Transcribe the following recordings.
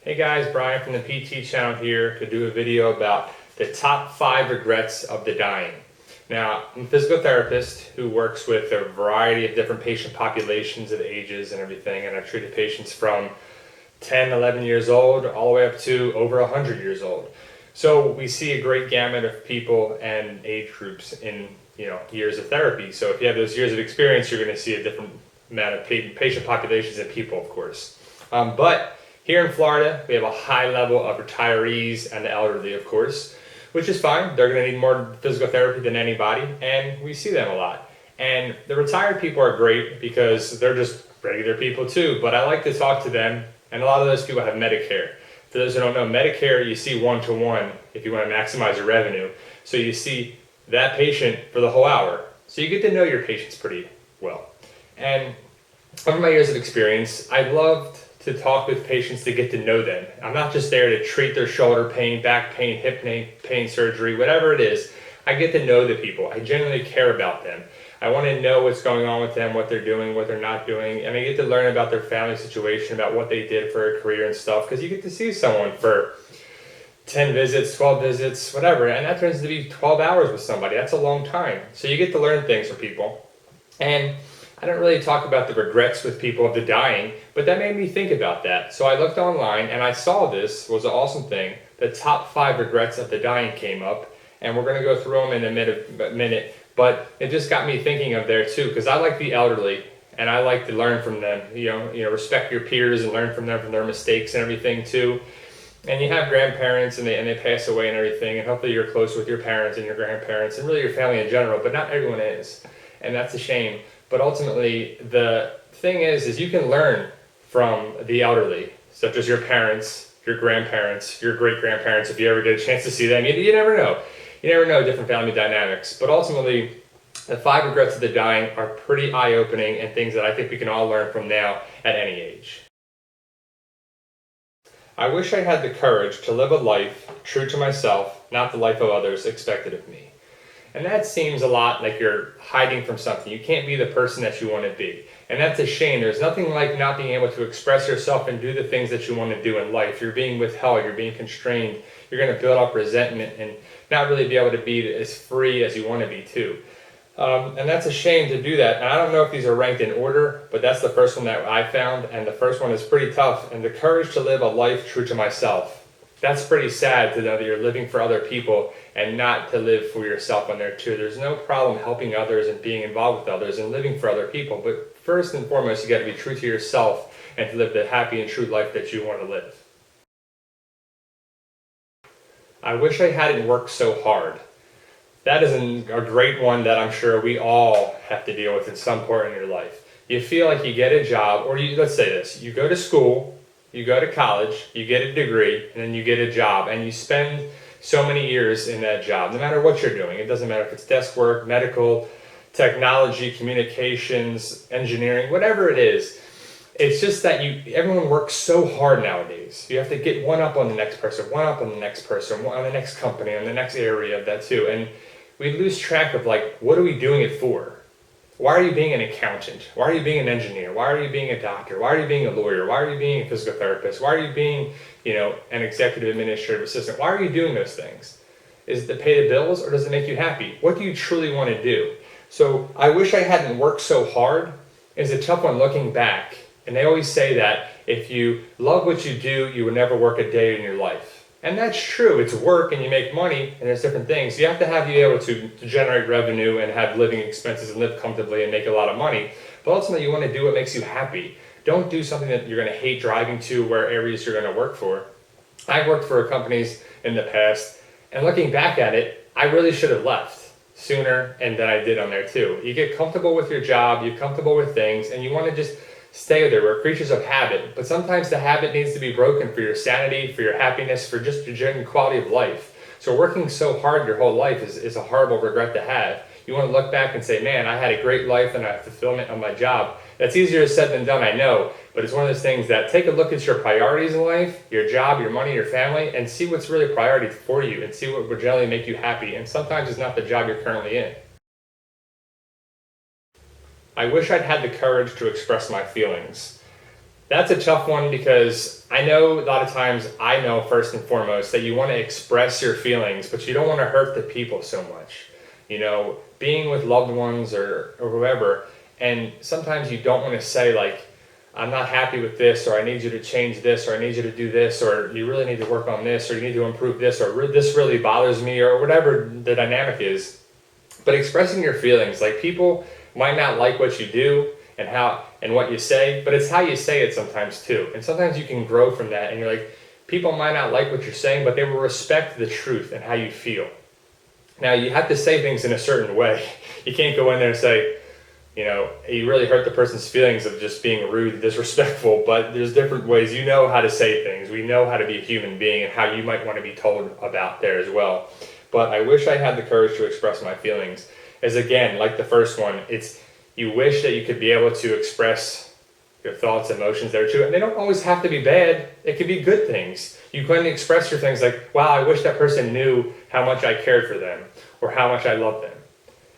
Hey guys, Brian from the PT channel here to do a video about the top 5 regrets of the dying. Now, I'm a physical therapist who works with a variety of different patient populations of ages and everything, and I've treated patients from 10, 11 years old all the way up to over 100 years old. So we see a great gamut of people and age groups in years of therapy. So if you have those years of experience, you're going to see a different amount of patient populations and people, of course. But here in Florida, we have a high level of retirees and the elderly, of course, which is fine. They're going to need more physical therapy than anybody, and we see them a lot. And the retired people are great because they're just regular people too, but I like to talk to them, and a lot of those people have Medicare. For those who don't know, Medicare, you see one-to-one if you want to maximize your revenue. So you see that patient for the whole hour. So you get to know your patients pretty well. And over my years of experience, I loved to talk with patients to get to know them. I'm not just there to treat their shoulder pain, back pain, hip pain surgery, whatever it is. I get to know the people. I genuinely care about them. I want to know what's going on with them, what they're doing, what they're not doing, and I get to learn about their family situation, about what they did for a career and stuff, because you get to see someone for 10 visits, 12 visits, whatever, and that turns to be 12 hours with somebody. That's a long time. So you get to learn things from people. And I don't really talk about the regrets with people of the dying, but that made me think about that. So I looked online and I saw this was an awesome thing. The top 5 regrets of the dying came up, and we're going to go through them in a minute. But it just got me thinking of there too, because I like the elderly and I like to learn from them. Respect your peers and learn from them, from their mistakes and everything too. And you have grandparents and they pass away and everything, and hopefully you're close with your parents and your grandparents and really your family in general, but not everyone is. And that's a shame. But ultimately, the thing is you can learn from the elderly, such as your parents, your grandparents, your great-grandparents, if you ever get a chance to see them. You never know. You never know different family dynamics. But ultimately, the 5 regrets of the dying are pretty eye-opening and things that I think we can all learn from now at any age. I wish I had the courage to live a life true to myself, not the life of others expected of me. And that seems a lot like you're hiding from something. You can't be the person that you want to be. And that's a shame. There's nothing like not being able to express yourself and do the things that you want to do in life. You're being withheld. You're being constrained. You're going to build up resentment and not really be able to be as free as you want to be too. And that's a shame to do that. And I don't know if these are ranked in order, but that's the first one that I found. And the first one is pretty tough. And the courage to live a life true to myself. That's pretty sad to know that you're living for other people and not to live for yourself on there too. There's no problem helping others and being involved with others and living for other people. But first and foremost, you got to be true to yourself and to live the happy and true life that you want to live. I wish I hadn't worked so hard. That is a great one that I'm sure we all have to deal with at some point in your life. You feel like you get a job, or let's say this, you go to school, you go to college, you get a degree, and then you get a job, and you spend so many years in that job, no matter what you're doing. It doesn't matter if it's desk work, medical, technology, communications, engineering, whatever it is. It's just that everyone works so hard nowadays. You have to get one up on the next person, one up on the next person, one on the next company, on the next area of that too. And we lose track of what are we doing it for? Why are you being an accountant? Why are you being an engineer? Why are you being a doctor? Why are you being a lawyer? Why are you being a physical therapist? Why are you being, an executive administrative assistant? Why are you doing those things? Is it to pay the bills, or does it make you happy? What do you truly want to do? So I wish I hadn't worked so hard is a tough one looking back. And they always say that if you love what you do, you would never work a day in your life. And that's true. It's work and you make money and there's different things. You have to be able to generate revenue and have living expenses and live comfortably and make a lot of money. But ultimately you want to do what makes you happy. Don't do something that you're going to hate driving to where areas you're going to work for. I've worked for companies in the past, and looking back at it, I really should have left sooner and than I did on there too. You get comfortable with your job, you're comfortable with things, and you want to just stay there. We're creatures of habit, but sometimes the habit needs to be broken for your sanity, for your happiness, for just your general quality of life. So working so hard your whole life is a horrible regret to have. You want to look back and say, man, I had a great life and I have fulfillment on my job. That's easier said than done, I know, but it's one of those things that take a look at your priorities in life, your job, your money, your family, and see what's really priority for you and see what would generally make you happy. And sometimes it's not the job you're currently in. I wish I'd had the courage to express my feelings. That's a tough one because I know a lot of times, I know first and foremost that you want to express your feelings, but you don't want to hurt the people so much. Being with loved ones or whoever, and sometimes you don't want to say like, I'm not happy with this, or I need you to change this, or I need you to do this, or you really need to work on this, or you need to improve this, or this really bothers me, or whatever the dynamic is. But expressing your feelings, like people might not like what you do and what you say, but it's how you say it sometimes too. And sometimes you can grow from that, and you're like, people might not like what you're saying, but they will respect the truth and how you feel. Now you have to say things in a certain way. You can't go in there and say, you really hurt the person's feelings of just being rude and disrespectful, but there's different ways. You know how to say things. We know how to be a human being and how you might want to be told about there as well. But I wish I had the courage to express my feelings. As again, like the first one, you wish that you could be able to express your thoughts, emotions that are true. And they don't always have to be bad. It could be good things. You can express your things like, wow, I wish that person knew how much I cared for them or how much I loved them.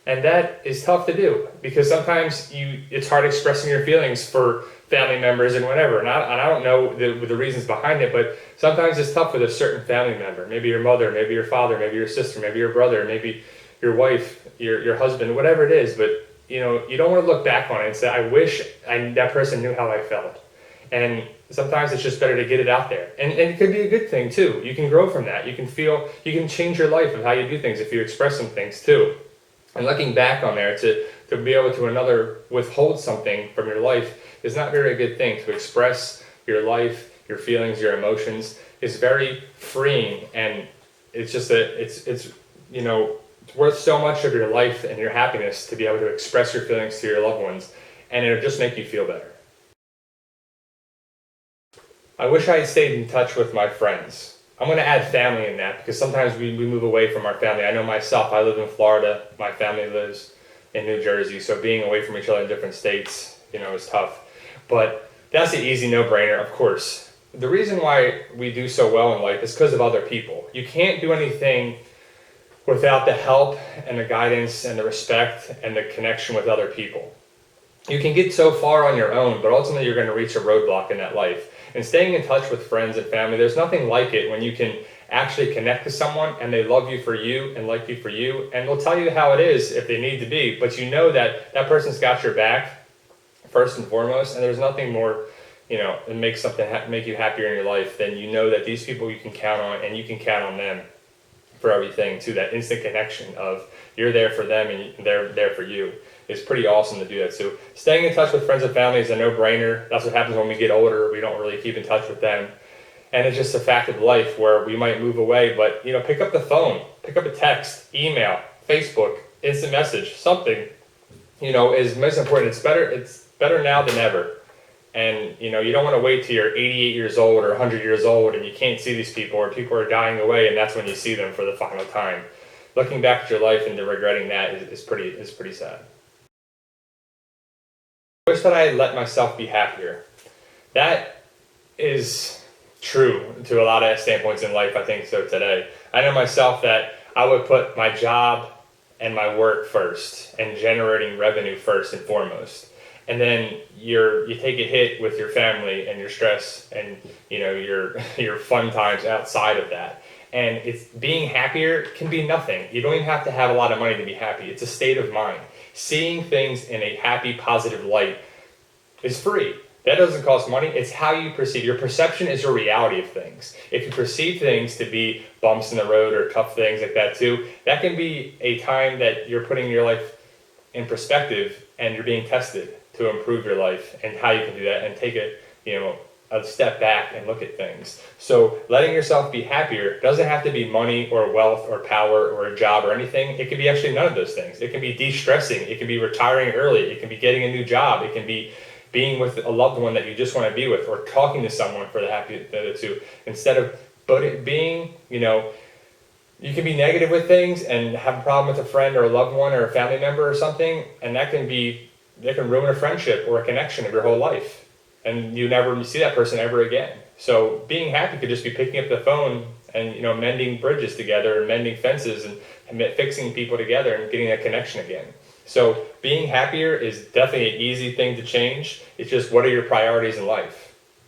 And that is tough to do because sometimes it's hard expressing your feelings for family members and whatever. And I don't know the reasons behind it, but sometimes it's tough with a certain family member. Maybe your mother, maybe your father, maybe your sister, maybe your brother, maybe your wife, your husband, whatever it is. But you don't want to look back on it and say, I wish that person knew how I felt. And sometimes it's just better to get it out there. And it could be a good thing too. You can grow from that. You can change your life of how you do things if you express some things too. And looking back on there, to be able to withhold something from your life is not very good thing. To express your life, your feelings, your emotions is very freeing, and it's just it's worth so much of your life and your happiness to be able to express your feelings to your loved ones, and it'll just make you feel better. I wish I had stayed in touch with my friends. I'm going to add family in that because sometimes we move away from our family. I know myself, I live in Florida, my family lives in New Jersey, so being away from each other in different states, is tough. But that's an easy no-brainer, of course. The reason why we do so well in life is because of other people. You can't do anything without the help and the guidance and the respect and the connection with other people. You can get so far on your own, but ultimately you're going to reach a roadblock in that life. And staying in touch with friends and family, there's nothing like it when you can actually connect to someone and they love you for you and like you for you, and they'll tell you how it is if they need to be, but you know that person's got your back first and foremost, and there's nothing more that makes something make you happier in your life than that these people you can count on, and you can count on them for everything too. That instant connection of you're there for them and they're there for you. It's pretty awesome to do that. So staying in touch with friends and family is a no-brainer. That's what happens when we get older. We don't really keep in touch with them. And it's just a fact of life where we might move away, but pick up the phone, pick up a text, email, Facebook, instant message, something, is most important. It's better now than ever. And you don't want to wait till you're 88 years old or 100 years old and you can't see these people, or people are dying away and that's when you see them for the final time. Looking back at your life and regretting that is pretty sad. I wish that I had let myself be happier. That is true to a lot of standpoints in life, I think so today. I know myself that I would put my job and my work first and generating revenue first and foremost. And then you take a hit with your family and your stress and your fun times outside of that. And it's being happier can be nothing. You don't even have to have a lot of money to be happy. It's a state of mind. Seeing things in a happy, positive light is free. That doesn't cost money. It's how you perceive. Your perception is your reality of things. If you perceive things to be bumps in the road or tough things like that too, that can be a time that you're putting your life in perspective and you're being tested to improve your life and how you can do that and take a step back and look at things. So letting yourself be happier doesn't have to be money or wealth or power or a job or anything. It can be actually none of those things. It can be de-stressing. It can be retiring early. It can be getting a new job. It can be being with a loved one that you just want to be with, or talking to someone for the two. Instead of being, you can be negative with things and have a problem with a friend or a loved one or a family member or something, and that can ruin a friendship or a connection of your whole life. And you never see that person ever again. So being happy could just be picking up the phone and mending bridges together and mending fences and fixing people together and getting a connection again. So being happier is definitely an easy thing to change. It's just, what are your priorities in life?